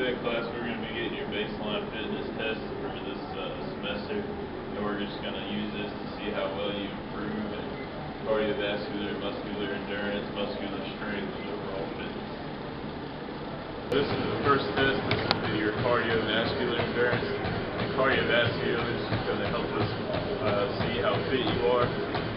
that class, we're going to be getting your baseline fitness test for this semester, and we're just going to use this to see how well you improve in cardiovascular, muscular endurance, muscular strength, and overall fitness. This is the first test. This will be your cardiovascular endurance. And cardiovascular is just going to help us see how fit you are.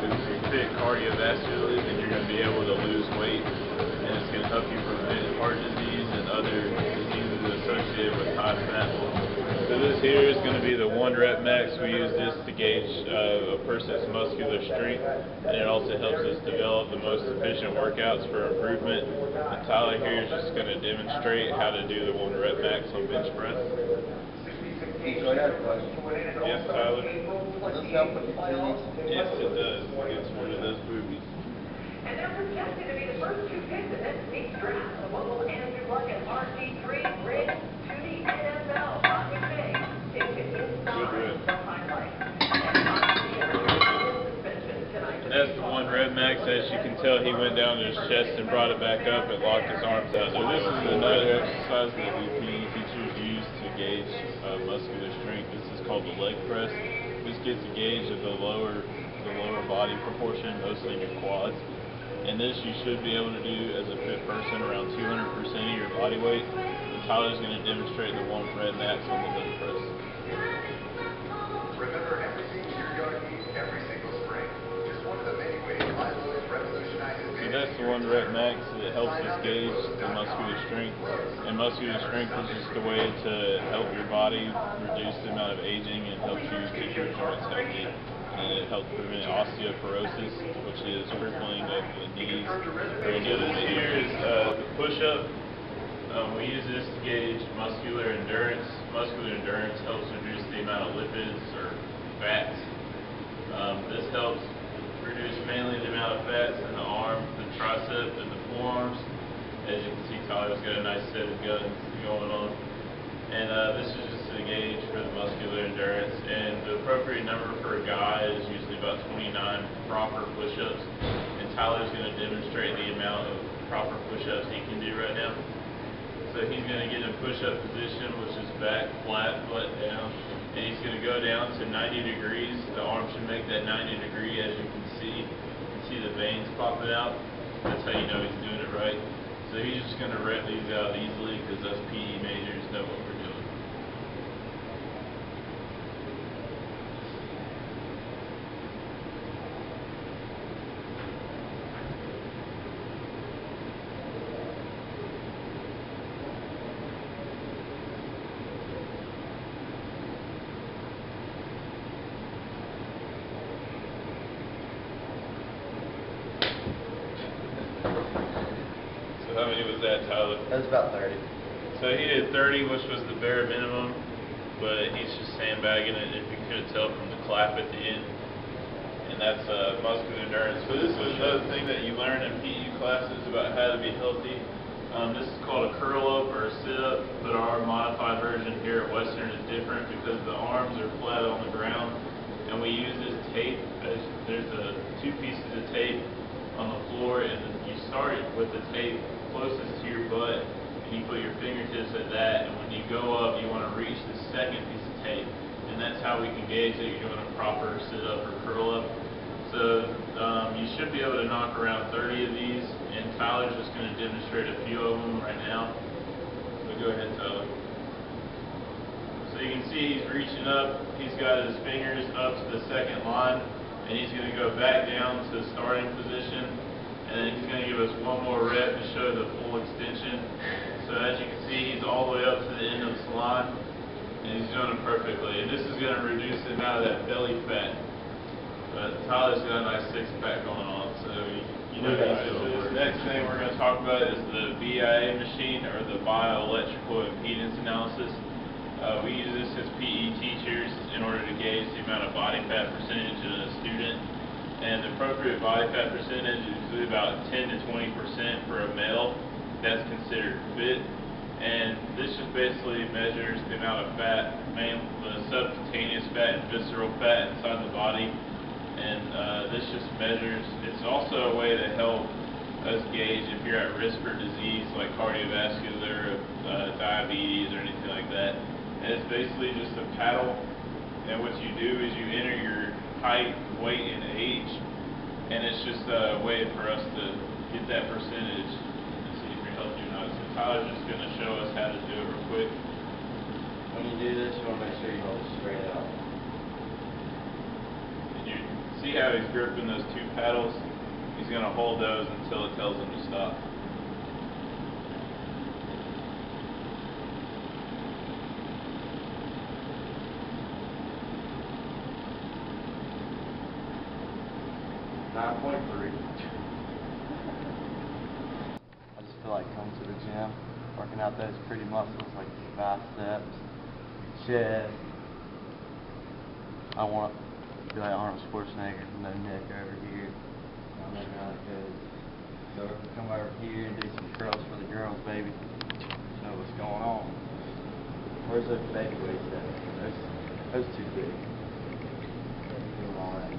If you're fit cardiovascularly, then you're going to be able to lose weight, and it's going to help you prevent heart disease and other diseases associated with high fat. So this here is going to be the 1 rep max. We use this to gauge a person's muscular strength, and it also helps us develop the most efficient workouts for improvement. And Tyler here is just going to demonstrate how to do the 1 rep max on bench press. So I got a question. Yes, Tyler? Does this help with fatigue? Yes, it does. It gets rid of those boobies. And they're projected to be the first 2 picks in this deep draft. The one will Andrew Luck and RC3 bridge to the NFL. Bobby May takes it inside the highlight. And that's the 1 rep max. As you can tell, he went down to his chest and brought it back up and locked his arms out. So this is another exercise that we PE teachers use to gauge muscular strength. This is called the leg press. This gets a gauge of the lower body proportion, mostly your quads. And this you should be able to do as a fit person around 200% of your body weight. And Tyler's going to demonstrate the 1 rep max on the leg press. Remember everything you're going to need every single spring. Just one of the many ways Milo revolutionizes. So that's the 1 rep max. It helps us gauge the muscular strength. And muscular strength is just a way to help your body reduce the amount of aging and helps you keep your joints healthy. And it helps prevent osteoporosis, which is crippling of the knees. And the other thing here is the push-up. We use this to gauge muscular endurance. Muscular endurance helps reduce the amount of lipids or fats. This helps reduce mainly the amount of fats in the arm, the tricep, and the forearms. As you can see, Tyler's got a nice set of guns going on. And this is just a gauge for the muscular endurance. And the appropriate number for a guy is usually about 29 proper push-ups. And Tyler's going to demonstrate the amount of proper push-ups he can do right now. So he's going to get in a push-up position, which is back flat, butt down. And he's going to go down to 90 degrees. The arm should make that 90 degree, as you can see. You can see the veins popping out. That's how you know he's doing it right. So he's just going to rep these out easily because us PE majors know what we're doing. How many was that, Tyler? That was about 30. So he did 30, which was the bare minimum, but he's just sandbagging it, if you could tell from the clap at the end. And that's muscular endurance. So this is another thing that you learn in PE classes about how to be healthy. This is called a curl up or a sit up, but our modified version here at Western is different because the arms are flat on the ground, and we use this tape. There's 2 pieces of tape on the floor, and you start with the tape closest to your butt, and you put your fingertips at that, and when you go up, you want to reach the second piece of tape, and that's how we can gauge that you're doing a proper sit-up or curl-up. So you should be able to knock around 30 of these, and Tyler's just going to demonstrate a few of them right now. So go ahead, Tyler. So you can see he's reaching up, he's got his fingers up to the second line, and he's going to go back down to the starting position, and then he's going to give us 1 more rep to show the full extension. So as you can see, he's all the way up to the end of this line, and he's doing it perfectly. And this is going to reduce the amount of that belly fat. But Tyler's got a nice 6-pack going on, so you know he's doing it. This next thing we're going to talk about is the BIA machine, or the bioelectrical impedance analysis. We use this as PE teachers in order to gauge the amount of body fat percentage in a student. And the appropriate body fat percentage is usually about 10 to 20% for a male. That's considered fit. And this just basically measures the amount of fat, mainly the subcutaneous fat and visceral fat inside the body. And this just measures, it's also a way to help us gauge if you're at risk for disease like cardiovascular diabetes or anything like that. And it's basically just a paddle, and what you do is you enter your height, weight, and age, and it's just a way for us to get that percentage and see if you're healthy or not. So Tyler's just going to show us how to do it real quick. When you do this, you want to make sure you hold it straight out. And you see how he's gripping those two paddles? He's going to hold those until it tells him to stop. I just feel like coming to the gym, working out those pretty muscles like biceps, chest. I want to be like Arnold Schwarzenegger, no neck over here. I don't know how it goes. So come over here and do some curls for the girls, baby. Know what's going on. Where's those baby weights at? Those too big. Do them all right.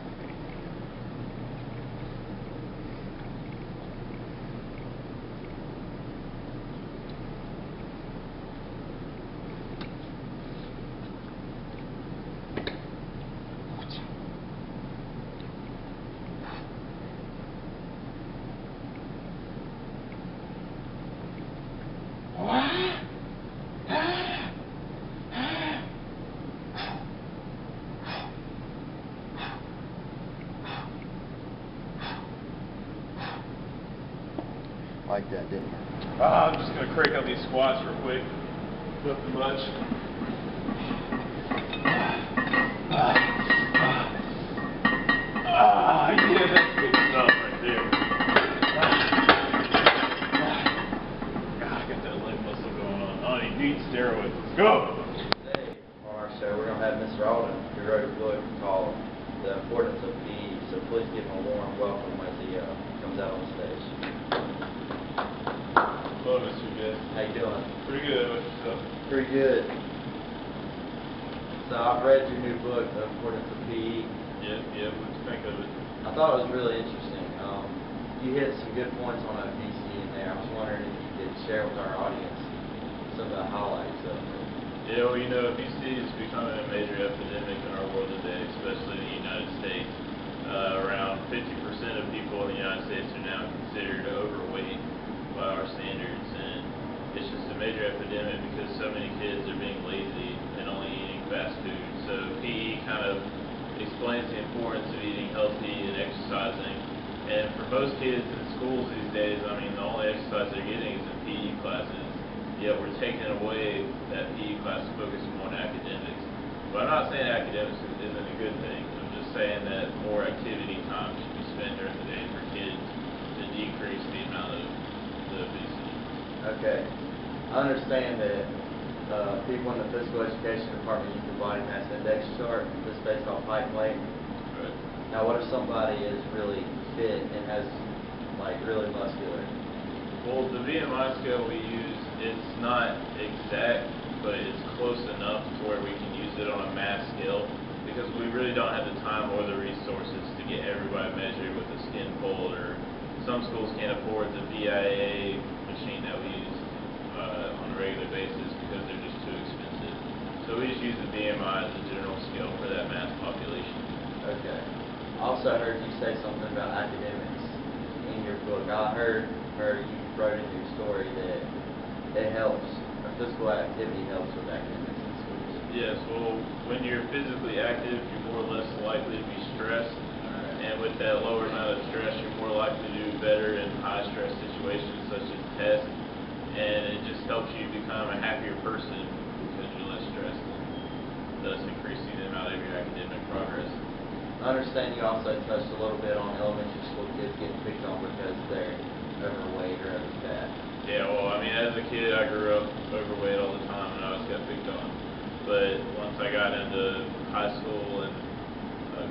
Like that, didn't you? I'm just going to crank out these squats real quick. Nothing much. Yeah, that's good stuff right there. I got that leg muscle going on. Oh, you need steroids. Let's go! Today on our show, we're going to have Mr. Alden, who wrote a book called The Importance of PE. So please give him a warm welcome as he comes out on stage. Hello, Mr. Good. How you doing? Pretty good. What's yourself? Pretty good. So I've read your new book, The Importance of PE. Yeah. What you think of it? I thought it was really interesting. You hit some good points on obesity in there. I was wondering if you could share with our audience some of the highlights of it. Yeah, well, obesity is becoming a major epidemic in our world today, especially in the United States. Around 50% of people in the United States are now considered overweight by our standards, and it's just a major epidemic because so many kids are being lazy and only eating fast food. So PE kind of explains the importance of eating healthy and exercising. And for most kids in schools these days, I mean, the only exercise they're getting is in PE classes. Yet we're taking away that PE class to focus more on academics. But I'm not saying academics isn't a good thing. I'm just saying that more activity time should be spent during the day for kids to decrease the amount of the obesity. Okay. I understand that people in the physical education department use the body mass index chart. This is based off height and weight. Right. Now, what if somebody is really fit and has, like, really muscular? Well, the VMI scale we use, it's not exact, but it's close enough to where we can use it on a mass scale, because we really don't have the time or the resources to get everybody measured with a skin fold, or some schools can't afford the VIA machine that we use on a regular basis because they're just too expensive. So we just use the BMI as a general scale for that mass population. Okay. I also heard you say something about academics in your book. I heard you wrote in your story that it helps, or physical activity helps with academics in schools. Yes, well, when you're physically active, you're more or less likely to be stressed. And with that lower amount of stress, you're more likely to do better in high-stress situations such as tests. And it just helps you become a happier person because you're less stressed, and thus increasing the amount of your academic progress. I understand you also touched a little bit on elementary school kids getting picked on because they're overweight or fat. Yeah, well, I mean, as a kid, I grew up overweight all the time, and I always got picked on. But once I got into high school and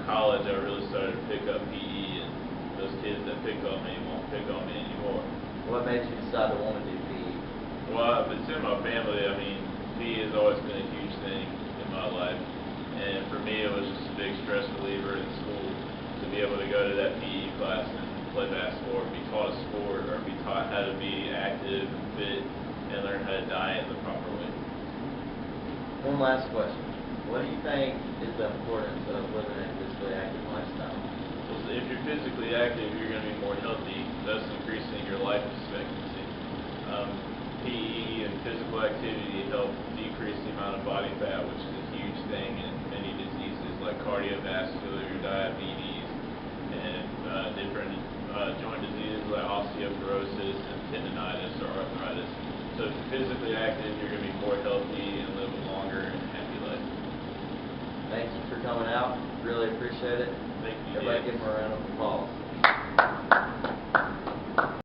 college, I really started to pick up PE, and those kids that pick on me won't pick on me anymore. What made you decide to want to do PE? Well, it's in my family. I mean, PE has always been a huge thing in my life. And for me, it was just a big stress reliever in school to be able to go to that PE class and play basketball or be taught a sport or be taught how to be active and fit and learn how to diet the proper way. One last question. What do you think is the importance of living a physically active lifestyle? Well, if you're physically active, you're going to be more healthy, thus increasing your life expectancy. PE and physical activity help decrease the amount of body fat, which is a huge thing in many diseases like cardiovascular, diabetes, and different joint diseases like osteoporosis and tendonitis or arthritis. So if you're physically active, you're going to be more healthy and live a longer and happy life. Thank you for coming out. Really appreciate it. Thank you. Everybody Dave. give him a round of applause.